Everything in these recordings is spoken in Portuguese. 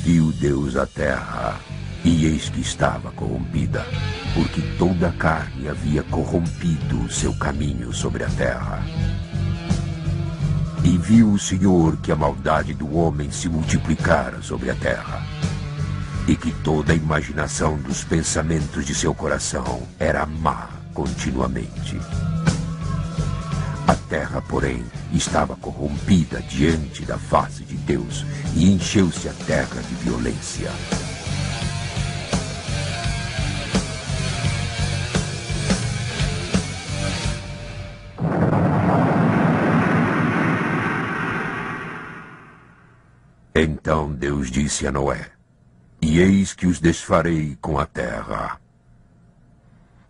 viu Deus a terra, e eis que estava corrompida, porque toda a carne havia corrompido o seu caminho sobre a terra. E viu o Senhor que a maldade do homem se multiplicara sobre a terra, e que toda a imaginação dos pensamentos de seu coração era má continuamente. A terra, porém, estava corrompida diante da face de Deus, e encheu-se a terra de violência. Então Deus disse a Noé: E eis que os desfarei com a terra.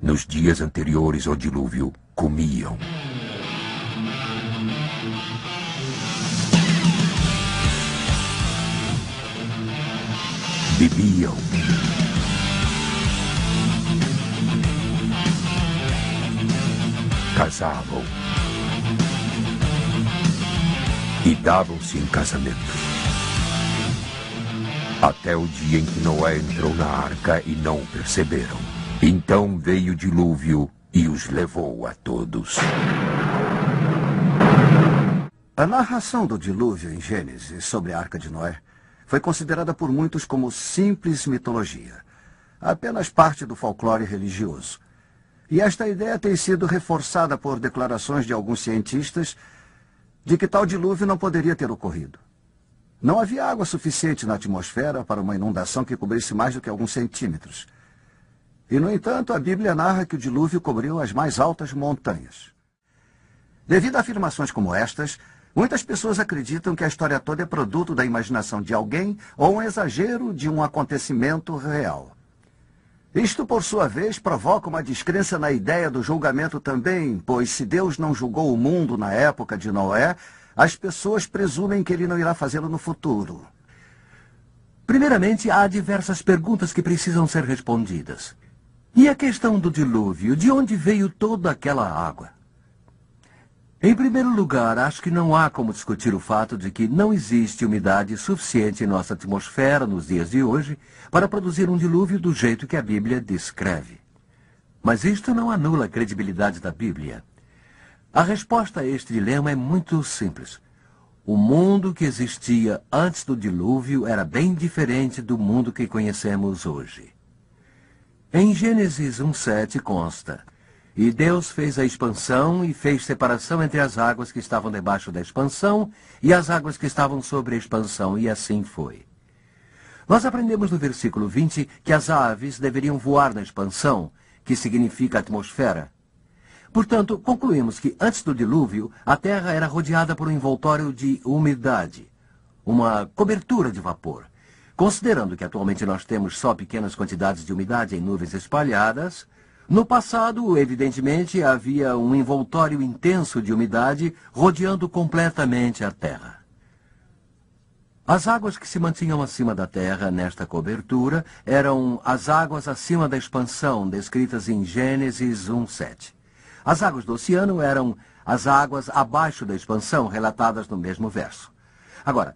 Nos dias anteriores ao dilúvio, comiam, bebiam, casavam e davam-se em casamento, até o dia em que Noé entrou na arca e não o perceberam. Então veio o dilúvio e os levou a todos. A narração do dilúvio em Gênesis sobre a arca de Noé foi considerada por muitos como simples mitologia, apenas parte do folclore religioso. E esta ideia tem sido reforçada por declarações de alguns cientistas de que tal dilúvio não poderia ter ocorrido. Não havia água suficiente na atmosfera para uma inundação que cobrisse mais do que alguns centímetros. E, no entanto, a Bíblia narra que o dilúvio cobriu as mais altas montanhas. Devido a afirmações como estas, muitas pessoas acreditam que a história toda é produto da imaginação de alguém ou um exagero de um acontecimento real. Isto, por sua vez, provoca uma descrença na ideia do julgamento também, pois se Deus não julgou o mundo na época de Noé, as pessoas presumem que ele não irá fazê-lo no futuro. Primeiramente, há diversas perguntas que precisam ser respondidas. E a questão do dilúvio, de onde veio toda aquela água? Em primeiro lugar, acho que não há como discutir o fato de que não existe umidade suficiente em nossa atmosfera nos dias de hoje para produzir um dilúvio do jeito que a Bíblia descreve. Mas isto não anula a credibilidade da Bíblia. A resposta a este dilema é muito simples. O mundo que existia antes do dilúvio era bem diferente do mundo que conhecemos hoje. Em Gênesis 1:7 consta: E Deus fez a expansão e fez separação entre as águas que estavam debaixo da expansão e as águas que estavam sobre a expansão, e assim foi. Nós aprendemos no versículo 20 que as aves deveriam voar na expansão, que significa atmosfera. Portanto, concluímos que antes do dilúvio, a Terra era rodeada por um envoltório de umidade, uma cobertura de vapor. Considerando que atualmente nós temos só pequenas quantidades de umidade em nuvens espalhadas, no passado, evidentemente, havia um envoltório intenso de umidade rodeando completamente a Terra. As águas que se mantinham acima da Terra nesta cobertura eram as águas acima da expansão, descritas em Gênesis 1:7. As águas do oceano eram as águas abaixo da expansão, relatadas no mesmo verso. Agora,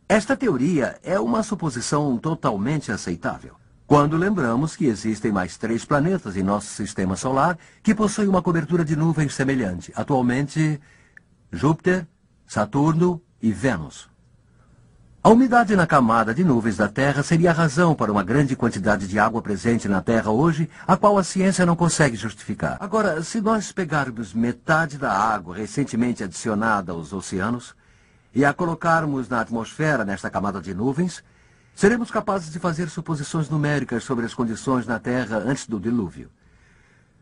esta teoria é uma suposição totalmente aceitável, quando lembramos que existem mais 3 planetas em nosso sistema solar que possuem uma cobertura de nuvens semelhante. Atualmente, Júpiter, Saturno e Vênus. A umidade na camada de nuvens da Terra seria a razão para uma grande quantidade de água presente na Terra hoje, a qual a ciência não consegue justificar. Agora, se nós pegarmos metade da água recentemente adicionada aos oceanos e a colocarmos na atmosfera nesta camada de nuvens, seremos capazes de fazer suposições numéricas sobre as condições na Terra antes do dilúvio.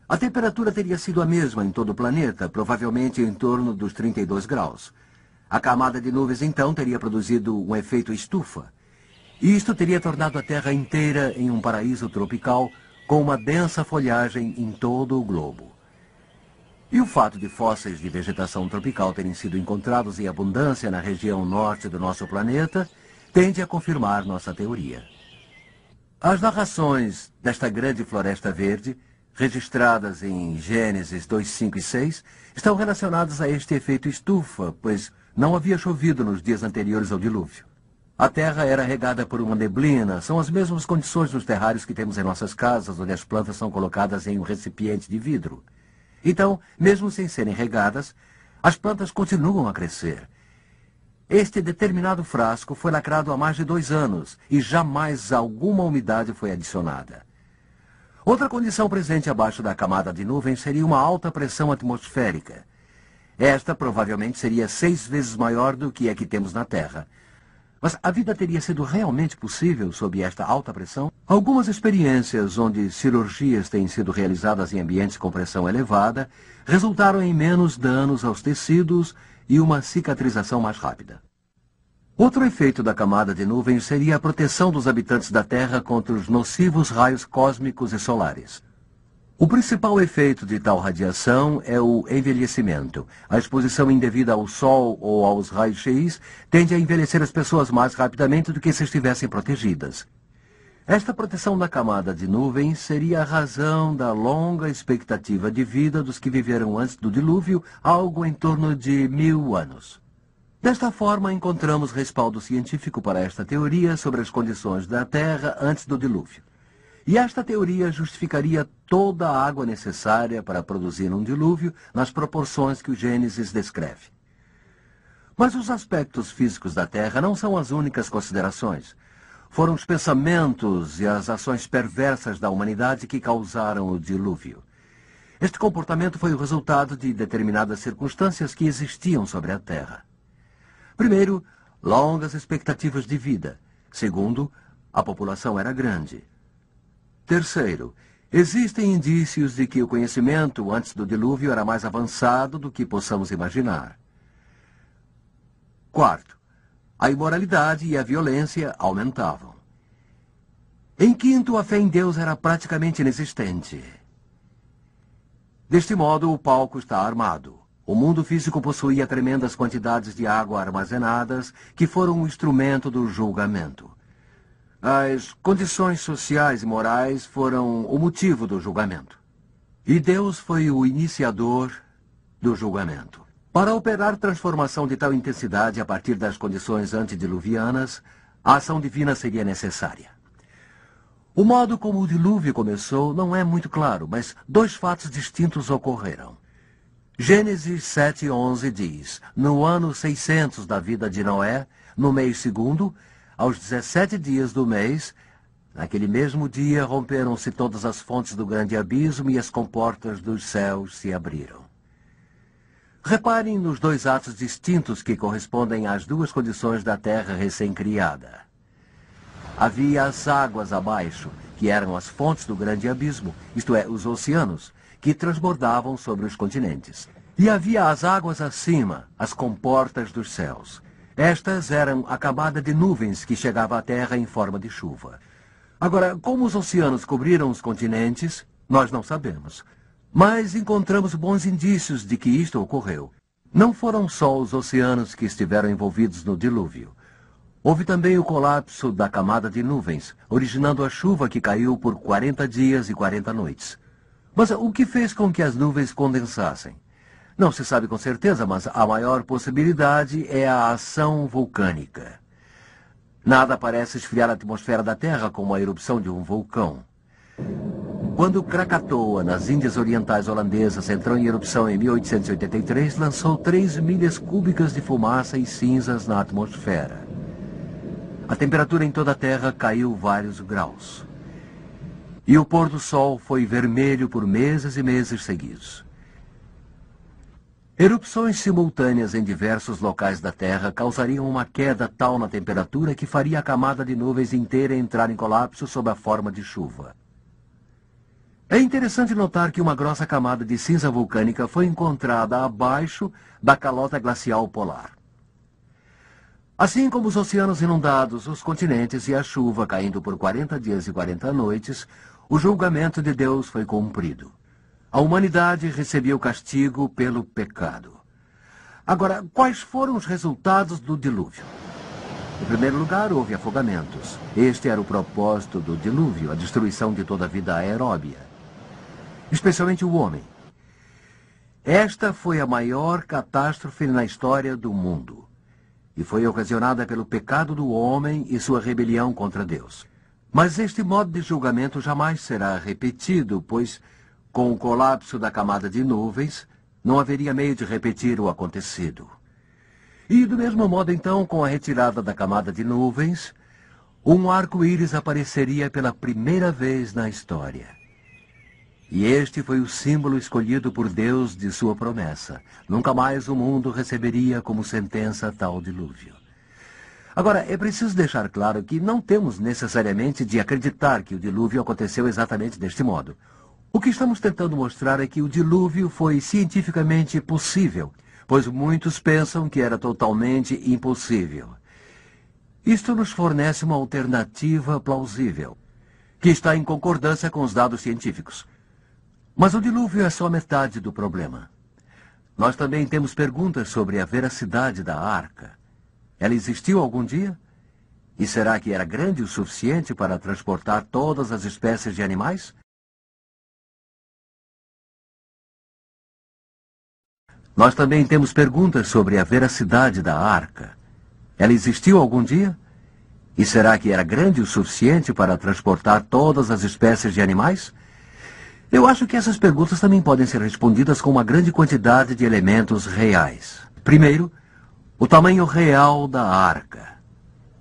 A temperatura teria sido a mesma em todo o planeta, provavelmente em torno dos 32 graus. A camada de nuvens, então, teria produzido um efeito estufa. E isto teria tornado a Terra inteira em um paraíso tropical, com uma densa folhagem em todo o globo. E o fato de fósseis de vegetação tropical terem sido encontrados em abundância na região norte do nosso planeta tende a confirmar nossa teoria. As narrações desta grande floresta verde, registradas em Gênesis 2:5 e 6, estão relacionadas a este efeito estufa, pois não havia chovido nos dias anteriores ao dilúvio. A terra era regada por uma neblina. São as mesmas condições dos terrários que temos em nossas casas, onde as plantas são colocadas em um recipiente de vidro. Então, mesmo sem serem regadas, as plantas continuam a crescer. Este determinado frasco foi lacrado há mais de 2 anos e jamais alguma umidade foi adicionada. Outra condição presente abaixo da camada de nuvens seria uma alta pressão atmosférica. Esta provavelmente seria 6 vezes maior do que a que temos na Terra. Mas a vida teria sido realmente possível sob esta alta pressão? Algumas experiências onde cirurgias têm sido realizadas em ambientes com pressão elevada resultaram em menos danos aos tecidos e uma cicatrização mais rápida. Outro efeito da camada de nuvens seria a proteção dos habitantes da Terra contra os nocivos raios cósmicos e solares. O principal efeito de tal radiação é o envelhecimento. A exposição indevida ao Sol ou aos raios-x tende a envelhecer as pessoas mais rapidamente do que se estivessem protegidas. Esta proteção da camada de nuvens seria a razão da longa expectativa de vida dos que viveram antes do dilúvio, algo em torno de 1000 anos. Desta forma, encontramos respaldo científico para esta teoria sobre as condições da Terra antes do dilúvio. E esta teoria justificaria toda a água necessária para produzir um dilúvio nas proporções que o Gênesis descreve. Mas os aspectos físicos da Terra não são as únicas considerações. Foram os pensamentos e as ações perversas da humanidade que causaram o dilúvio. Este comportamento foi o resultado de determinadas circunstâncias que existiam sobre a Terra. Primeiro, longas expectativas de vida. Segundo, a população era grande. Terceiro, existem indícios de que o conhecimento antes do dilúvio era mais avançado do que possamos imaginar. Quarto, a imoralidade e a violência aumentavam. Em quinto, a fé em Deus era praticamente inexistente. Deste modo, o palco está armado. O mundo físico possuía tremendas quantidades de água armazenadas que foram um instrumento do julgamento. As condições sociais e morais foram o motivo do julgamento. E Deus foi o iniciador do julgamento. Para operar transformação de tal intensidade a partir das condições antediluvianas, a ação divina seria necessária. O modo como o dilúvio começou não é muito claro, mas 2 fatos distintos ocorreram. Gênesis 7:11 diz: no ano 600 da vida de Noé, no mês segundo, aos 17 dias do mês, naquele mesmo dia romperam-se todas as fontes do grande abismo e as comportas dos céus se abriram. Reparem nos 2 atos distintos que correspondem às 2 condições da terra recém-criada. Havia as águas abaixo, que eram as fontes do grande abismo, isto é, os oceanos, que transbordavam sobre os continentes. E havia as águas acima, as comportas dos céus. Estas eram a camada de nuvens que chegava à terra em forma de chuva. Agora, como os oceanos cobriram os continentes, nós não sabemos. Mas encontramos bons indícios de que isto ocorreu. Não foram só os oceanos que estiveram envolvidos no dilúvio. Houve também o colapso da camada de nuvens, originando a chuva que caiu por 40 dias e 40 noites. Mas o que fez com que as nuvens condensassem? Não se sabe com certeza, mas a maior possibilidade é a ação vulcânica. Nada parece esfriar a atmosfera da Terra como a erupção de um vulcão. Quando Krakatoa, nas Índias Orientais Holandesas, entrou em erupção em 1883, lançou 3 milhas cúbicas de fumaça e cinzas na atmosfera. A temperatura em toda a Terra caiu vários graus. E o pôr do sol foi vermelho por meses e meses seguidos. Erupções simultâneas em diversos locais da Terra causariam uma queda tal na temperatura que faria a camada de nuvens inteira entrar em colapso sob a forma de chuva. É interessante notar que uma grossa camada de cinza vulcânica foi encontrada abaixo da calota glacial polar. Assim como os oceanos inundados, os continentes e a chuva caindo por 40 dias e 40 noites, o julgamento de Deus foi cumprido. A humanidade recebeu o castigo pelo pecado. Agora, quais foram os resultados do dilúvio? Em primeiro lugar, houve afogamentos. Este era o propósito do dilúvio, a destruição de toda a vida aeróbia, especialmente o homem. Esta foi a maior catástrofe na história do mundo. e foi ocasionada pelo pecado do homem e sua rebelião contra Deus. Mas este modo de julgamento jamais será repetido, pois, com o colapso da camada de nuvens, não haveria meio de repetir o acontecido. E, do mesmo modo, então, com a retirada da camada de nuvens, um arco-íris apareceria pela primeira vez na história. E este foi o símbolo escolhido por Deus de sua promessa. Nunca mais o mundo receberia como sentença tal dilúvio. Agora, é preciso deixar claro que não temos necessariamente de acreditar que o dilúvio aconteceu exatamente deste modo. O que estamos tentando mostrar é que o dilúvio foi cientificamente possível, pois muitos pensam que era totalmente impossível. Isto nos fornece uma alternativa plausível, que está em concordância com os dados científicos. Mas o dilúvio é só metade do problema. Nós também temos perguntas sobre a veracidade da arca. Ela existiu algum dia? E será que era grande o suficiente para transportar todas as espécies de animais? Nós também temos perguntas sobre a veracidade da arca. Ela existiu algum dia? E será que era grande o suficiente para transportar todas as espécies de animais? Eu acho que essas perguntas também podem ser respondidas com uma grande quantidade de elementos reais. Primeiro, o tamanho real da arca.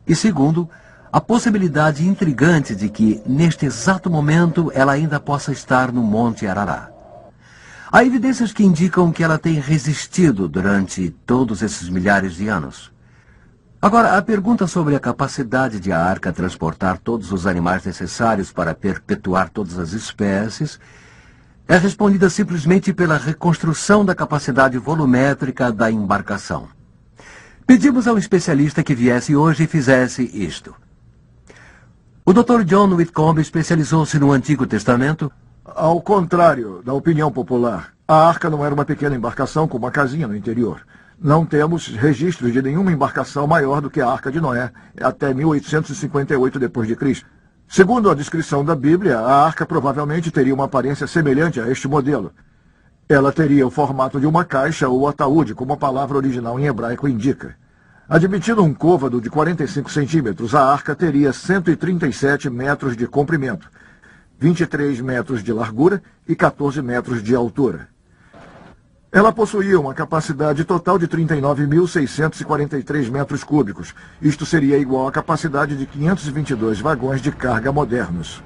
E segundo, a possibilidade intrigante de que, neste exato momento, ela ainda possa estar no Monte Arará. Há evidências que indicam que ela tem resistido durante todos esses milhares de anos. Agora, a pergunta sobre a capacidade de a arca transportar todos os animais necessários para perpetuar todas as espécies é respondida simplesmente pela reconstrução da capacidade volumétrica da embarcação. Pedimos ao especialista que viesse hoje e fizesse isto. O Dr. John Whitcomb especializou-se no Antigo Testamento. Ao contrário da opinião popular, a arca não era uma pequena embarcação com uma casinha no interior. Não temos registros de nenhuma embarcação maior do que a Arca de Noé, até 1858 d.C. Segundo a descrição da Bíblia, a arca provavelmente teria uma aparência semelhante a este modelo. Ela teria o formato de uma caixa ou ataúde, como a palavra original em hebraico indica. Admitindo um côvado de 45 centímetros, a arca teria 137 metros de comprimento, 23 metros de largura e 14 metros de altura. Ela possuía uma capacidade total de 39.643 metros cúbicos. Isto seria igual à capacidade de 522 vagões de carga modernos.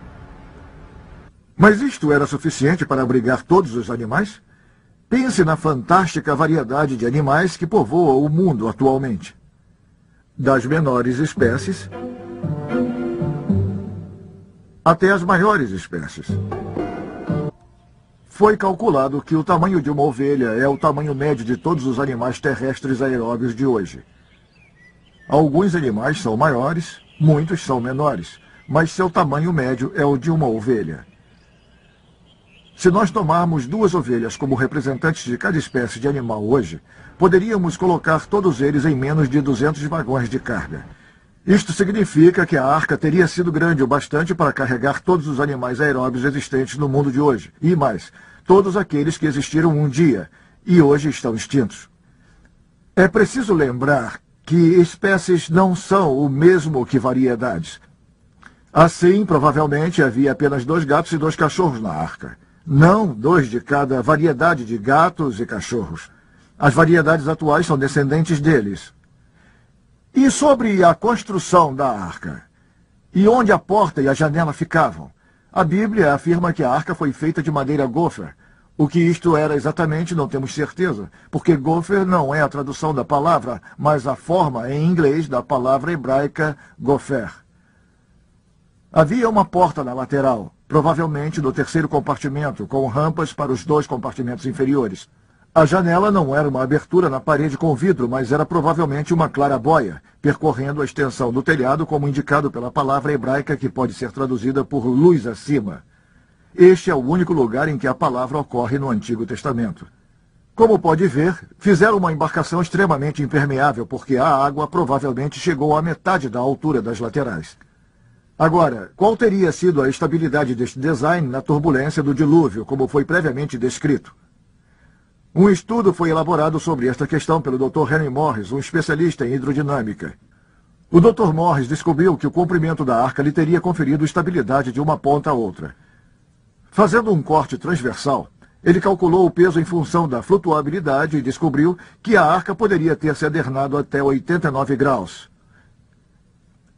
Mas isto era suficiente para abrigar todos os animais? Pense na fantástica variedade de animais que povoa o mundo atualmente. Das menores espécies até as maiores espécies. Foi calculado que o tamanho de uma ovelha é o tamanho médio de todos os animais terrestres aeróbios de hoje. Alguns animais são maiores, muitos são menores, mas seu tamanho médio é o de uma ovelha. Se nós tomarmos 2 ovelhas como representantes de cada espécie de animal hoje, poderíamos colocar todos eles em menos de 200 vagões de carga. Isto significa que a arca teria sido grande o bastante para carregar todos os animais aeróbios existentes no mundo de hoje, e mais, todos aqueles que existiram um dia e hoje estão extintos. É preciso lembrar que espécies não são o mesmo que variedades. Assim, provavelmente, havia apenas 2 gatos e 2 cachorros na arca. Não 2 de cada variedade de gatos e cachorros. As variedades atuais são descendentes deles. E sobre a construção da arca? E onde a porta e a janela ficavam? A Bíblia afirma que a arca foi feita de madeira gopher. O que isto era exatamente não temos certeza, porque gopher não é a tradução da palavra, mas a forma em inglês da palavra hebraica gopher. Havia uma porta na lateral, provavelmente no 3º compartimento, com rampas para os 2 compartimentos inferiores. A janela não era uma abertura na parede com vidro, mas era provavelmente uma clarabóia, percorrendo a extensão do telhado como indicado pela palavra hebraica que pode ser traduzida por luz acima. Este é o único lugar em que a palavra ocorre no Antigo Testamento. Como pode ver, fizeram uma embarcação extremamente impermeável, porque a água provavelmente chegou à metade da altura das laterais. Agora, qual teria sido a estabilidade deste design na turbulência do dilúvio, como foi previamente descrito? Um estudo foi elaborado sobre esta questão pelo Dr. Henry Morris, um especialista em hidrodinâmica. O Dr. Morris descobriu que o comprimento da arca lhe teria conferido estabilidade de uma ponta a outra. Fazendo um corte transversal, ele calculou o peso em função da flutuabilidade e descobriu que a arca poderia ter se adernado até 89 graus.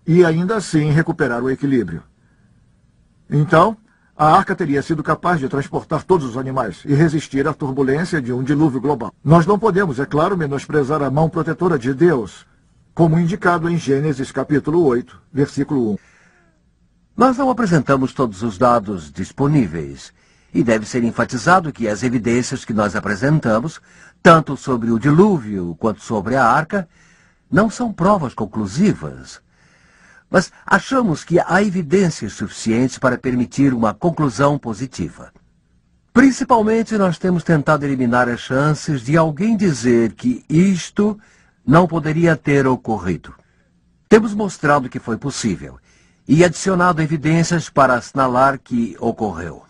E ainda assim recuperar o equilíbrio. Então, a arca teria sido capaz de transportar todos os animais e resistir à turbulência de um dilúvio global. Nós não podemos, é claro, menosprezar a mão protetora de Deus, como indicado em Gênesis capítulo 8, versículo 1. Nós não apresentamos todos os dados disponíveis, e deve ser enfatizado que as evidências que nós apresentamos, tanto sobre o dilúvio quanto sobre a arca, não são provas conclusivas. Mas achamos que há evidências suficientes para permitir uma conclusão positiva. Principalmente, nós temos tentado eliminar as chances de alguém dizer que isto não poderia ter ocorrido. Temos mostrado que foi possível e adicionado evidências para assinalar que ocorreu.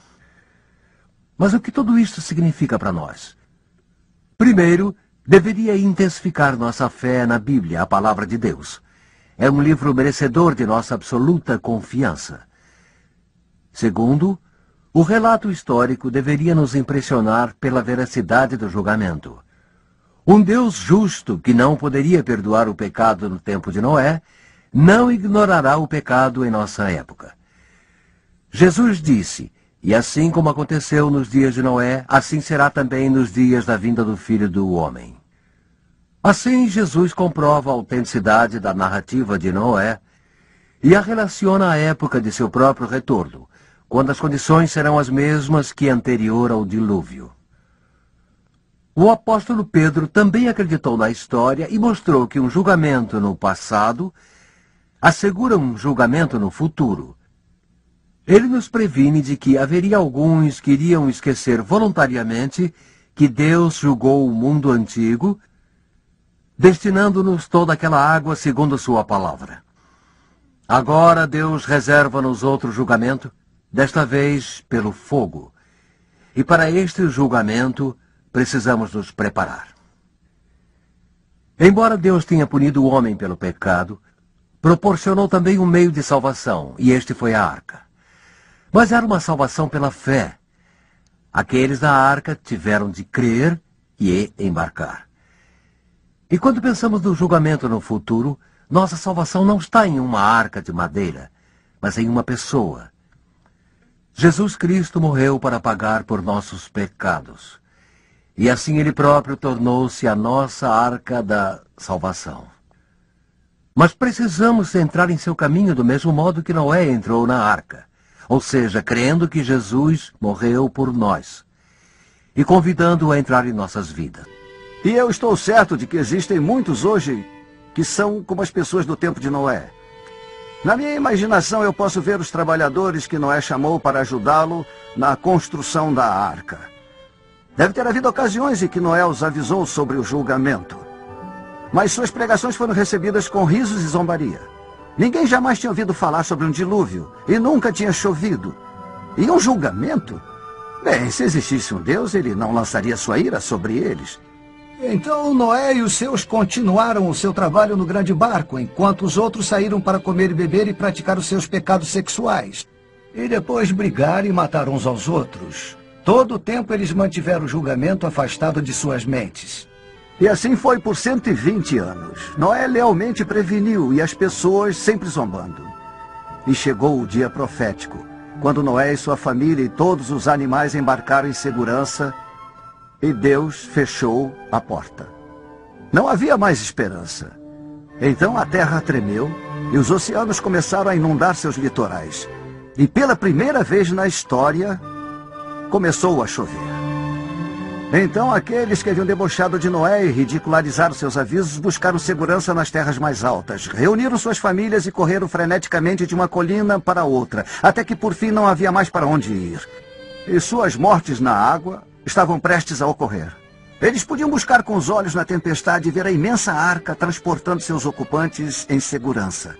Mas o que tudo isto significa para nós? Primeiro, deveria intensificar nossa fé na Bíblia, a palavra de Deus. É um livro merecedor de nossa absoluta confiança. Segundo, o relato histórico deveria nos impressionar pela veracidade do julgamento. Um Deus justo que não poderia perdoar o pecado no tempo de Noé, não ignorará o pecado em nossa época. Jesus disse, e assim como aconteceu nos dias de Noé, assim será também nos dias da vinda do Filho do Homem. Assim, Jesus comprova a autenticidade da narrativa de Noé e a relaciona à época de seu próprio retorno, quando as condições serão as mesmas que anterior ao dilúvio. O apóstolo Pedro também acreditou na história e mostrou que um julgamento no passado assegura um julgamento no futuro. Ele nos previne de que haveria alguns que iriam esquecer voluntariamente que Deus julgou o mundo antigo, destinando-nos toda aquela água segundo sua palavra. Agora Deus reserva-nos outro julgamento, desta vez pelo fogo. E para este julgamento precisamos nos preparar. Embora Deus tenha punido o homem pelo pecado, proporcionou também um meio de salvação, e este foi a arca. Mas era uma salvação pela fé. Aqueles da arca tiveram de crer e embarcar. E quando pensamos no julgamento no futuro, nossa salvação não está em uma arca de madeira, mas em uma pessoa. Jesus Cristo morreu para pagar por nossos pecados. E assim Ele próprio tornou-se a nossa arca da salvação. Mas precisamos entrar em seu caminho do mesmo modo que Noé entrou na arca. Ou seja, crendo que Jesus morreu por nós. E convidando-o a entrar em nossas vidas. E eu estou certo de que existem muitos hoje que são como as pessoas do tempo de Noé. Na minha imaginação, eu posso ver os trabalhadores que Noé chamou para ajudá-lo na construção da arca. Deve ter havido ocasiões em que Noé os avisou sobre o julgamento. Mas suas pregações foram recebidas com risos e zombaria. Ninguém jamais tinha ouvido falar sobre um dilúvio e nunca tinha chovido. E um julgamento? Bem, se existisse um Deus, ele não lançaria sua ira sobre eles. Então Noé e os seus continuaram o seu trabalho no grande barco, enquanto os outros saíram para comer e beber e praticar os seus pecados sexuais. E depois brigar e matar uns aos outros. Todo o tempo eles mantiveram o julgamento afastado de suas mentes. E assim foi por 120 anos. Noé lealmente preveniu e as pessoas sempre zombando. E chegou o dia profético, quando Noé e sua família e todos os animais embarcaram em segurança e Deus fechou a porta. Não havia mais esperança. Então a terra tremeu e os oceanos começaram a inundar seus litorais. E pela primeira vez na história, começou a chover. Então aqueles que haviam debochado de Noé e ridicularizado seus avisos buscaram segurança nas terras mais altas. Reuniram suas famílias e correram freneticamente de uma colina para outra, até que por fim não havia mais para onde ir. E suas mortes na água estavam prestes a ocorrer. Eles podiam buscar com os olhos na tempestade e ver a imensa arca transportando seus ocupantes em segurança.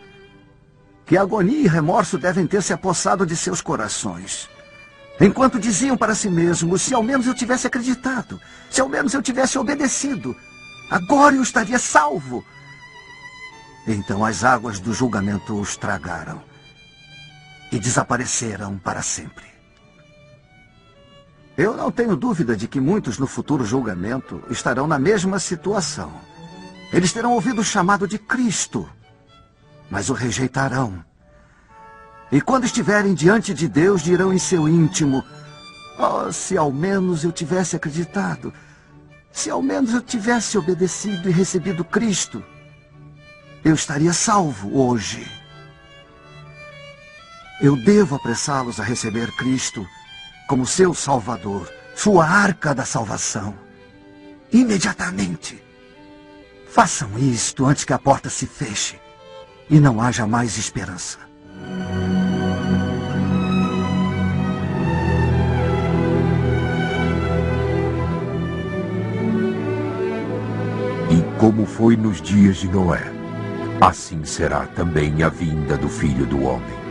Que agonia e remorso devem ter se apossado de seus corações. Enquanto diziam para si mesmos, se ao menos eu tivesse acreditado, se ao menos eu tivesse obedecido, agora eu estaria salvo. Então as águas do julgamento os tragaram e desapareceram para sempre. Eu não tenho dúvida de que muitos no futuro julgamento estarão na mesma situação. Eles terão ouvido o chamado de Cristo, mas o rejeitarão. E quando estiverem diante de Deus, dirão em seu íntimo: oh, se ao menos eu tivesse acreditado, se ao menos eu tivesse obedecido e recebido Cristo, eu estaria salvo hoje. Eu devo apressá-los a receber Cristo como seu Salvador, sua arca da salvação. Imediatamente. Façam isto antes que a porta se feche e não haja mais esperança. E como foi nos dias de Noé, assim será também a vinda do Filho do Homem.